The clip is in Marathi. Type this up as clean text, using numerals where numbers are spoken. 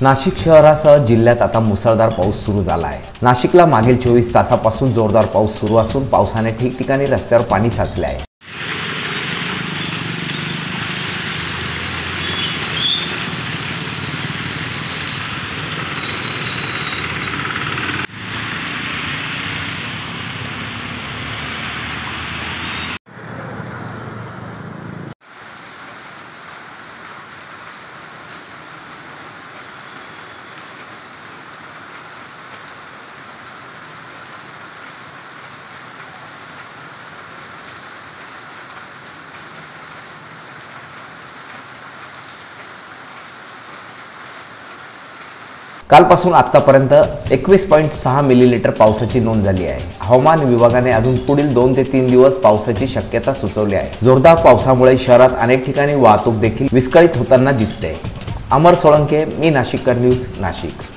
नाशिक शहरासह जिल्ह्यात आता मुसळधार पाऊस सुरू झाला आहे। नाशिकला मागील 24 तासापासून जोरदार पाऊस सुरू असून पावसाने ठिकठिकाणी रस्त्यावर पाणी साचले आहे। कालपासून आतापर्यंत 21.6 मिलीलीटर पावसाची नोंद झाली आहे। हवामान विभागाने अजून पुढील 2 ते 3 दिवस पावसाची शक्यता सुचवली आहे। जोरदार पावसामुळे शहरात अनेक ठिकाणी वाहतूक देखील विस्कळीत होताना दिसते। अमर सोळंके, मी नाशिककर न्यूज, नाशिक।